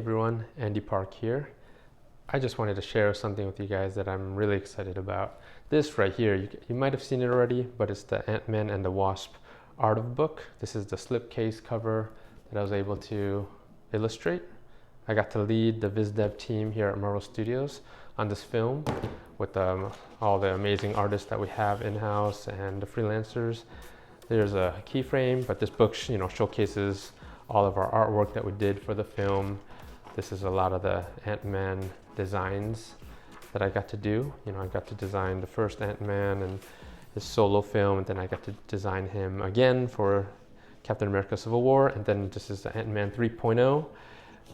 everyone, Andy Park here. I just wanted to share something with you guys that I'm really excited about. This right here, you might have seen it already, but it's the Ant-Man and the Wasp art of book. This is the slipcase cover that I was able to illustrate. I got to lead the Vis Dev team here at Marvel Studios on this film with all the amazing artists that we have in-house and the freelancers. There's a keyframe, but this book showcases all of our artwork that we did for the film. This is a lot of the Ant-Man designs that I got to do. I got to design the first Ant-Man and his solo film, and then I got to design him again for Captain America Civil War, and then this is the Ant-Man 3.0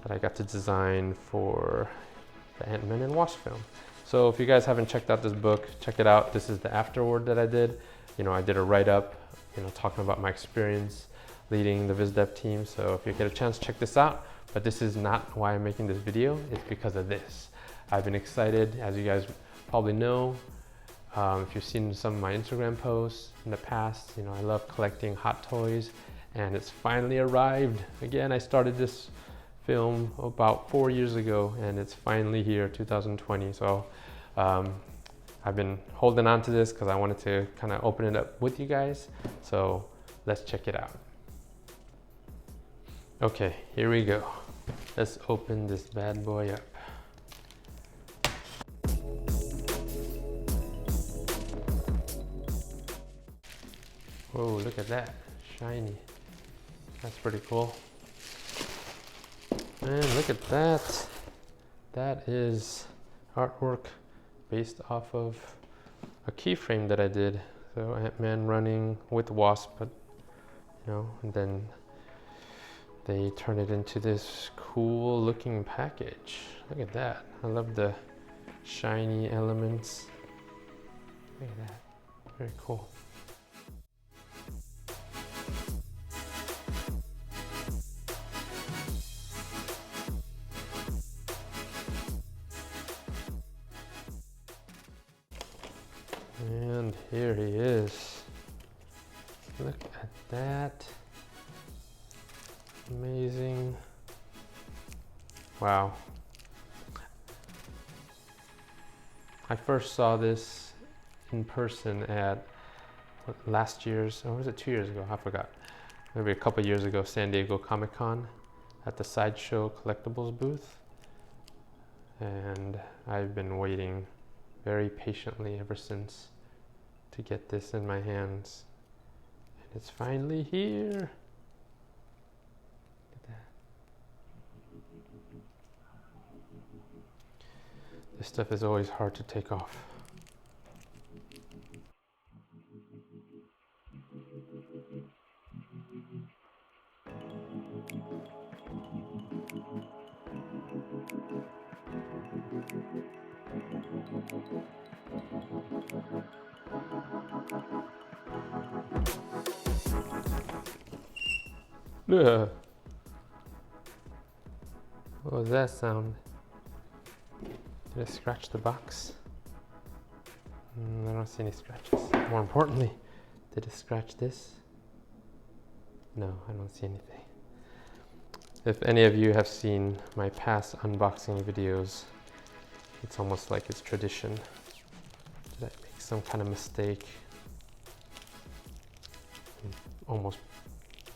that I got to design for the Ant-Man and Wasp film. So if you guys haven't checked out this book, check it out. This is the afterword that I did. I did a write-up, talking about my experience leading the Vis Dev team. So if you get a chance, check this out. But this is not why I'm making this video. It's because of this. I've been excited, as you guys probably know. If you've seen some of my Instagram posts in the past, I love collecting hot toys, and it's finally arrived. Again, I started this film about 4 years ago, and it's finally here, 2020. So I've been holding on to this because I wanted to kind of open it up with you guys. So let's check it out. Okay, here we go. Let's open this bad boy up. Whoa, look at that, shiny. That's pretty cool. And look at that. That is artwork based off of a keyframe that I did. So Ant-Man running with Wasp, but and then they turn it into this cool looking package. Look at that. I love the shiny elements. Look at that. Very cool. And here he is. Look at that. Amazing. Wow. I first saw this in person at last year's, or was it 2 years ago? I forgot. Maybe a couple years ago, San Diego Comic-Con at the Sideshow Collectibles booth. And I've been waiting very patiently ever since to get this in my hands. And it's finally here. This stuff is always hard to take off. Ugh. What was that sound? Did I scratch the box? I don't see any scratches. More importantly, did it scratch this? No, I don't see anything. If any of you have seen my past unboxing videos, it's almost like it's tradition. Did I make some kind of mistake? Almost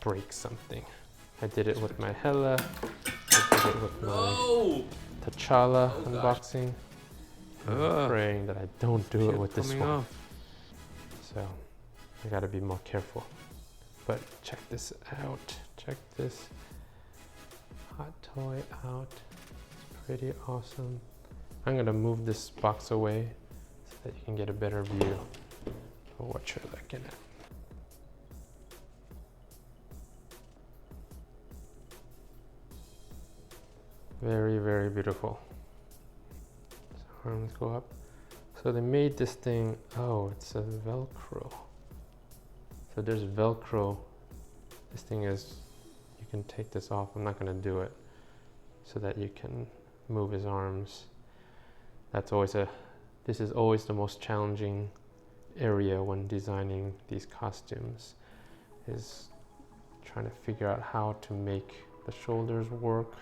break something. I did it with my Hela. I did it with my T'Challa unboxing. I'm praying that I don't do it with this one. So I gotta be more careful. But check this out. Check this hot toy out. It's pretty awesome. I'm gonna move this box away so that you can get a better view of what you're looking at. Very, very beautiful. So arms go up. So they made this thing, it's a Velcro. So there's Velcro. This thing is, you can take this off. I'm not gonna do it, so that you can move his arms. This is always the most challenging area when designing these costumes, is trying to figure out how to make the shoulders work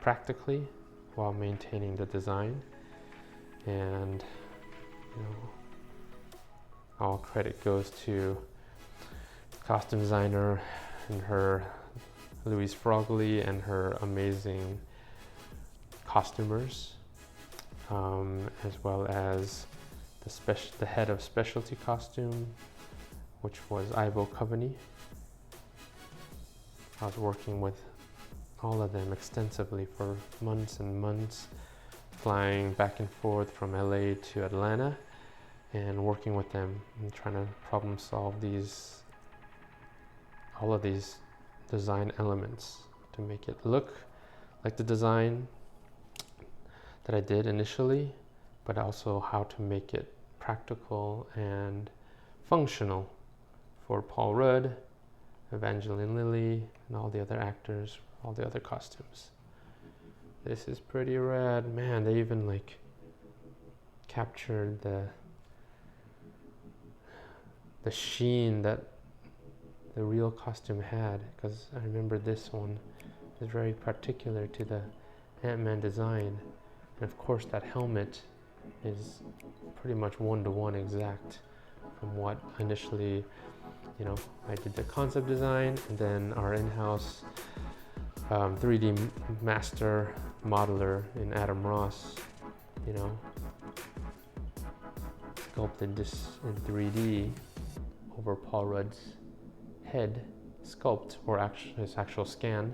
practically while maintaining the design. And you know, all credit goes to costume designer and her Louise Frogley and her amazing costumers, as well as the head of specialty costume, which was Ivo Coveney. I was working with all of them extensively for months and months, flying back and forth from LA to Atlanta and working with them and trying to problem solve all of these design elements to make it look like the design that I did initially, but also how to make it practical and functional for Paul Rudd, Evangeline Lilly, and all the other actors, all the other costumes. This is pretty rad. Man, they even like captured the sheen that the real costume had, because I remember this one is very particular to the Ant-Man design. And of course that helmet is pretty much one-to-one exact from what initially, you know, I did the concept design, and then our in-house 3D master modeler in Adam Ross, you know, sculpted this in 3D over Paul Rudd's head sculpt, or his actual scan,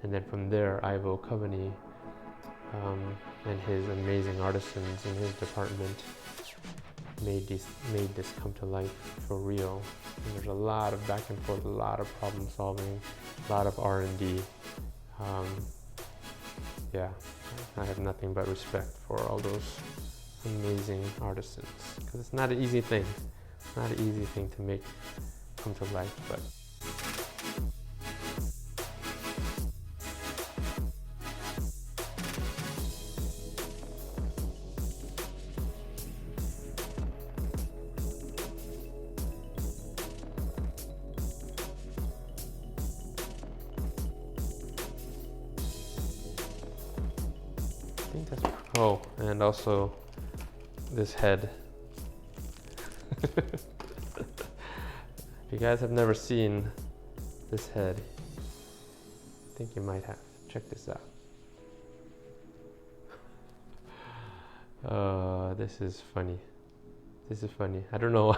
and then from there Ivo Coveney and his amazing artisans in his department made this come to life for real. And there's a lot of back and forth, a lot of problem solving, a lot of R&D. Yeah, I have nothing but respect for all those amazing artisans, because it's not an easy thing. It's not an easy thing to make come to life, but I think that's, oh, and also this head. If you guys have never seen this head, I think you might have. Check this out. This is funny. This is funny. I don't know.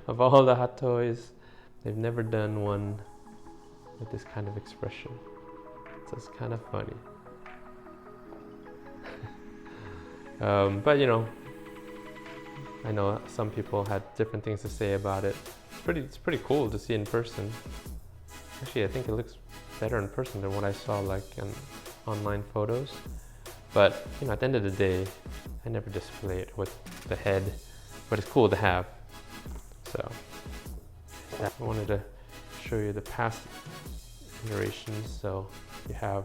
Of all the hot toys, they've never done one with this kind of expression. So it's kind of funny. But you know, I know some people had different things to say about it. It's pretty cool to see in person. Actually, I think it looks better in person than what I saw like in online photos. But you know, at the end of the day, I never display it with the head, but it's cool to have. So I wanted to show you the past iterations. So you have,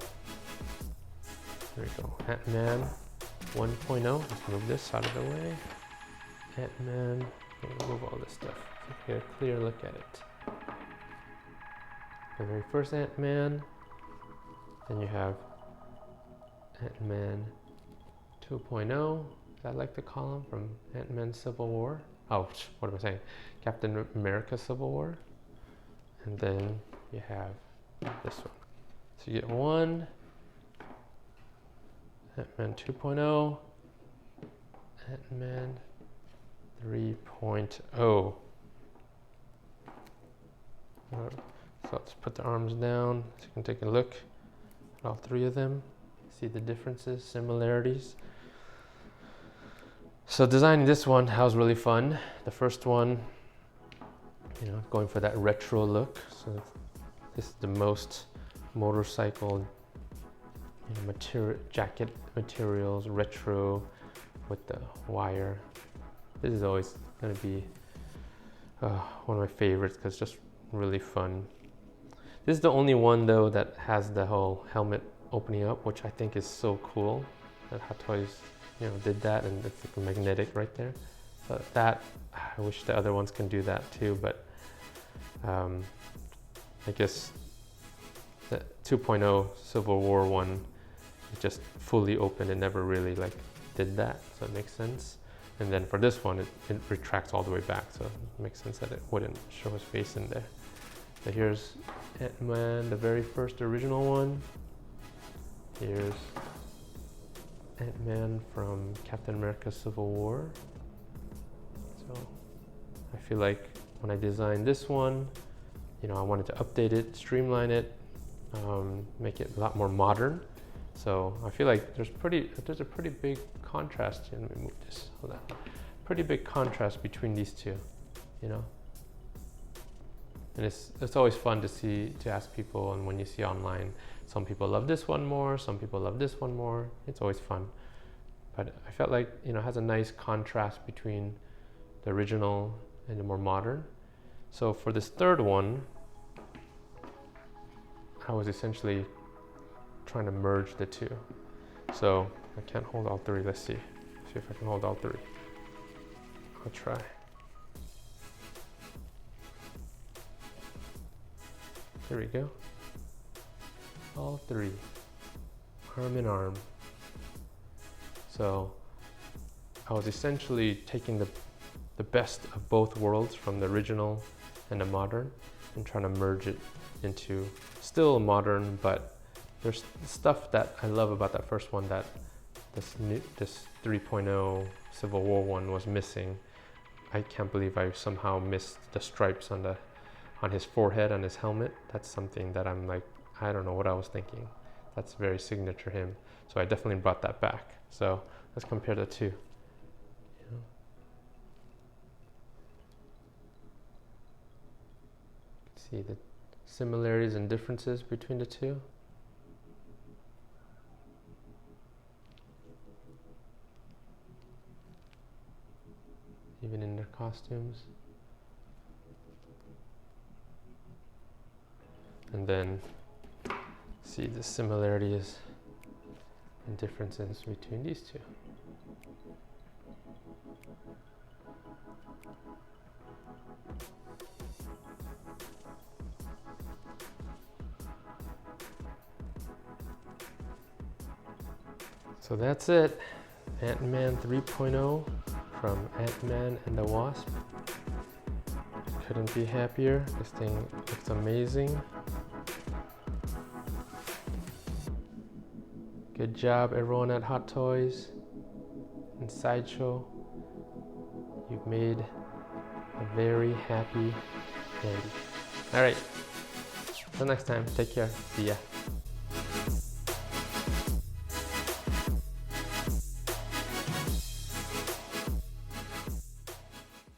there we go, Ant-Man 1.0. Let's move this out of the way. Ant-Man, remove all this stuff. So get a clear look at it. The very first Ant-Man. Then you have Ant-Man 2.0, as I like to call him, from Ant-Man Civil War. Oh, what am I saying? Captain America Civil War. And then you have this one. So you get one, Ant-Man 2.0, Ant-Man 3.0. So let's put the arms down so you can take a look at all three of them. See the differences, similarities. So designing this one was really fun. The first one, you know, going for that retro look. So this is the most motorcycle, you know, jacket materials, retro with the wire. This is always going to be one of my favorites because it's just really fun. This is the only one though that has the whole helmet opening up, which I think is so cool that Hot Toys, you know, did that, and it's like magnetic right there. So that, I wish the other ones can do that too, but I guess the 2.0 Civil War one it just fully opened. It never really like did that, so it makes sense. And then for this one, it retracts all the way back, so it makes sense that it wouldn't show his face in there. So here's Ant-Man, the very first original one. Here's Ant-Man from Captain America Civil War. So I feel like when I designed this one, you know, I wanted to update it, streamline it, make it a lot more modern. So I feel like there's a pretty big contrast here. Let me move this, hold on. Pretty big contrast between these two, you know? And it's always fun to ask people, and when you see online, some people love this one more, some people love this one more. It's always fun. But I felt like, you know, it has a nice contrast between the original and the more modern. So for this third one, I was essentially trying to merge the two. So I can't hold all three. Let's see if I can hold all three. I'll try. There we go. All three, arm in arm. So I was essentially taking the best of both worlds from the original and the modern and trying to merge it into still modern, but there's stuff that I love about that first one that this 3.0 Civil War one was missing. I can't believe I somehow missed the stripes on his forehead, on his helmet. That's something that I'm like, I don't know what I was thinking. That's very signature him. So I definitely brought that back. So let's compare the two. You know? See the similarities and differences between the two. Even in their costumes. And then see the similarities and differences between these two. So that's it. Ant-Man 3.0 from Ant-Man and the Wasp. Couldn't be happier. This thing looks amazing. Good job, everyone at Hot Toys and Sideshow. You've made a very happy Andy. All right, till next time, take care. See ya.